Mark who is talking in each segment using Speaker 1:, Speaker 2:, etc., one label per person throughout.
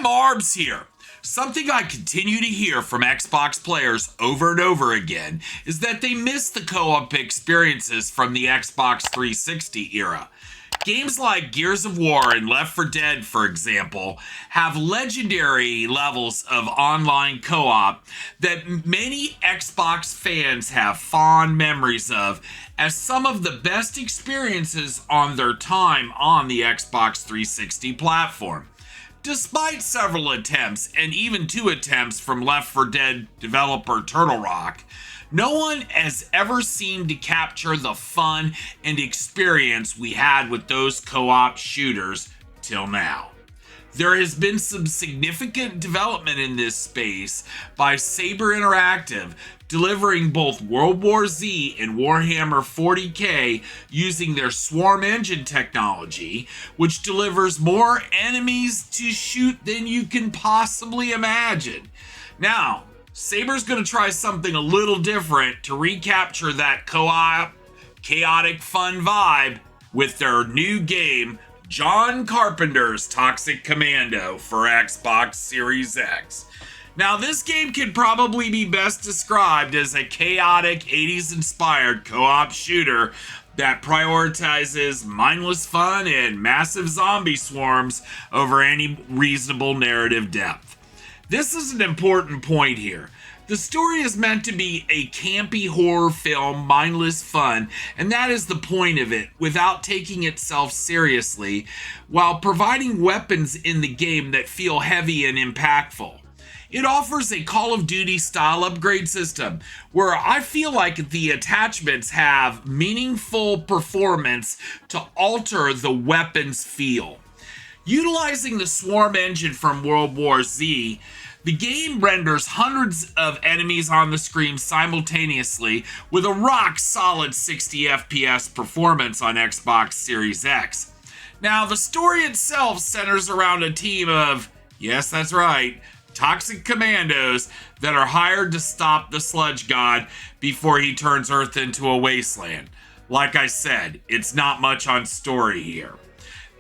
Speaker 1: Marbs here. Something I continue to hear from Xbox players over and over again is that they miss the co-op experiences from the Xbox 360 era. Games like Gears of War and Left 4 Dead, for example, have legendary levels of online co-op that many Xbox fans have fond memories of as some of the best experiences on their time on the Xbox 360 platform. Despite several attempts, and even 2 attempts from Left 4 Dead developer Turtle Rock, no one has ever seemed to capture the fun and experience we had with those co-op shooters till now. There has been some significant development in this space by Saber Interactive, delivering both World War Z and Warhammer 40k using their Swarm engine technology, which delivers more enemies to shoot than you can possibly imagine. Now, Saber's going to try something a little different to recapture that co-op, chaotic fun vibe with their new game, John Carpenter's Toxic Commando for Xbox Series X. Now, this game could probably be best described as a chaotic 80s-inspired co-op shooter that prioritizes mindless fun and massive zombie swarms over any reasonable narrative depth. This is an important point here. The story is meant to be a campy horror film, mindless fun, and that is the point of it, without taking itself seriously, while providing weapons in the game that feel heavy and impactful. It offers a Call of Duty style upgrade system where I feel like the attachments have meaningful performance to alter the weapon's feel. Utilizing the Swarm engine from World War Z, the game renders hundreds of enemies on the screen simultaneously with a rock-solid 60 FPS performance on Xbox Series X. Now, the story itself centers around a team of, yes, that's right, toxic commandos that are hired to stop the Sludge God before he turns Earth into a wasteland. Like I said, it's not much on story here.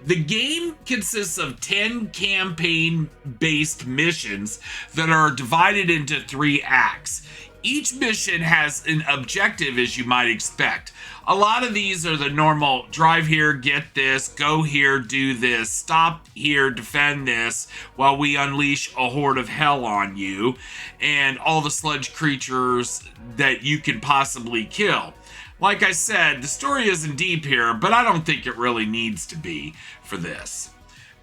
Speaker 1: The game consists of 10 campaign-based missions that are divided into 3 acts. Each mission has an objective, as you might expect. A lot of these are the normal drive here, get this, go here, do this, stop here, defend this, while we unleash a horde of hell on you, and all the sludge creatures that you can possibly kill. Like I said, the story isn't deep here, but I don't think it really needs to be for this.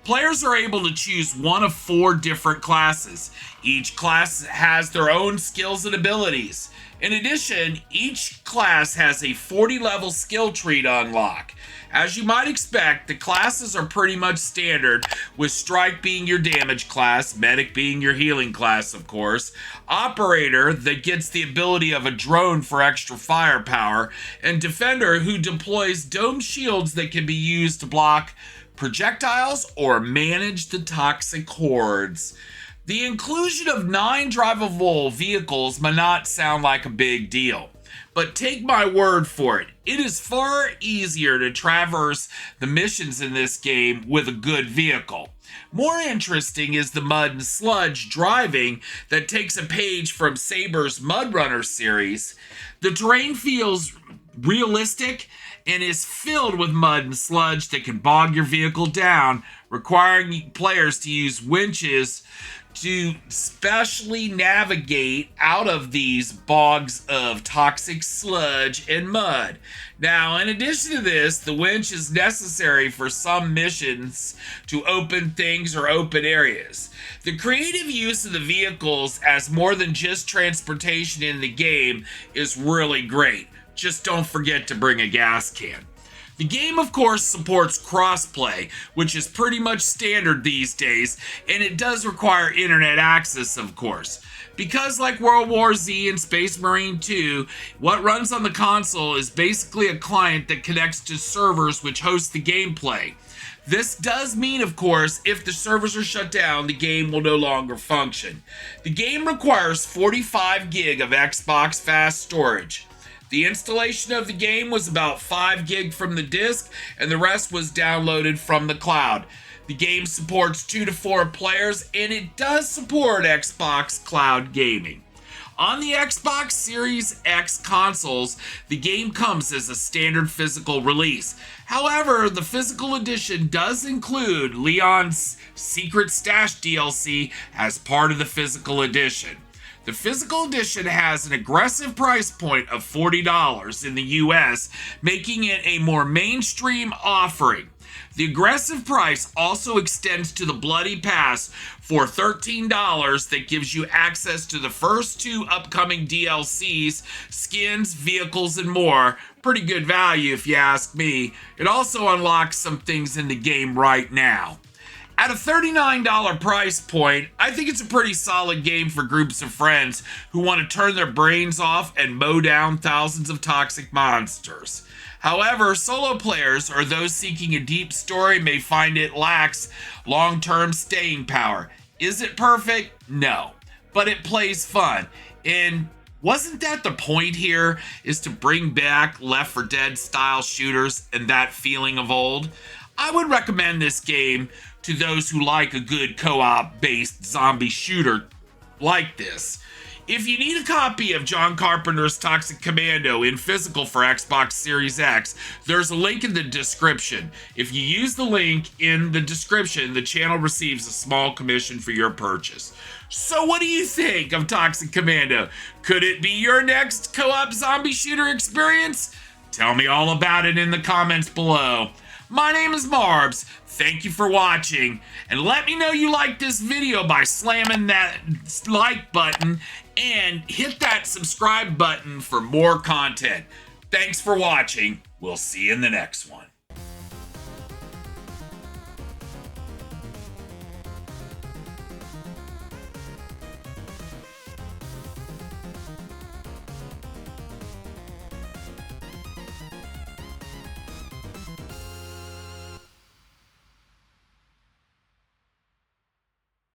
Speaker 1: Players are able to choose one of 4 different classes. Each class has their own skills and abilities. In addition, each class has a 40-level skill tree to unlock. As you might expect, the classes are pretty much standard, with Strike being your damage class, Medic being your healing class, of course, Operator that gets the ability of a drone for extra firepower, and Defender who deploys dome shields that can be used to block projectiles or manage the toxic hordes. The inclusion of 9 drivable vehicles may not sound like a big deal, but take my word for it, it is far easier to traverse the missions in this game with a good vehicle. More interesting is the mud and sludge driving that takes a page from Saber's MudRunner series. The terrain feels realistic and is filled with mud and sludge that can bog your vehicle down, requiring players to use winches to specially navigate out of these bogs of toxic sludge and mud. Now, in addition to this, the winch is necessary for some missions to open things or open areas. The creative use of the vehicles as more than just transportation in the game is really great. Just don't forget to bring a gas can. The game, of course, supports crossplay, which is pretty much standard these days, and it does require internet access, of course. Because like World War Z and Space Marine 2, what runs on the console is basically a client that connects to servers which host the gameplay. This does mean, of course, if the servers are shut down, the game will no longer function. The game requires 45 gig of Xbox fast storage. The installation of the game was about 5 gig from the disk, and the rest was downloaded from the cloud. The game supports 2 to 4 players, and it does support Xbox Cloud Gaming. On the Xbox Series X consoles, the game comes as a standard physical release. However, the physical edition does include Leon's Secret Stash DLC as part of the physical edition. The physical edition has an aggressive price point of $40 in the US, making it a more mainstream offering. The aggressive price also extends to the Bloody Pass for $13 that gives you access to the first 2 upcoming DLCs, skins, vehicles, and more. Pretty good value if you ask me. It also unlocks some things in the game right now. At a $39 price point, I think it's a pretty solid game for groups of friends who want to turn their brains off and mow down thousands of toxic monsters. However, solo players or those seeking a deep story may find it lacks long-term staying power. Is it perfect? No. But it plays fun. And wasn't that the point here, is to bring back Left 4 Dead style shooters and that feeling of old? I would recommend this game to those who like a good co-op based zombie shooter like this. If you need a copy of John Carpenter's Toxic Commando in physical for Xbox Series X, there's a link in the description. If you use the link in the description, the channel receives a small commission for your purchase. So what do you think of Toxic Commando? Could it be your next co-op zombie shooter experience? Tell me all about it in the comments below. My name is Marbs. Thank you for watching, and let me know you like this video by slamming that like button and hit that subscribe button for more content. Thanks for watching. We'll see you in the next one.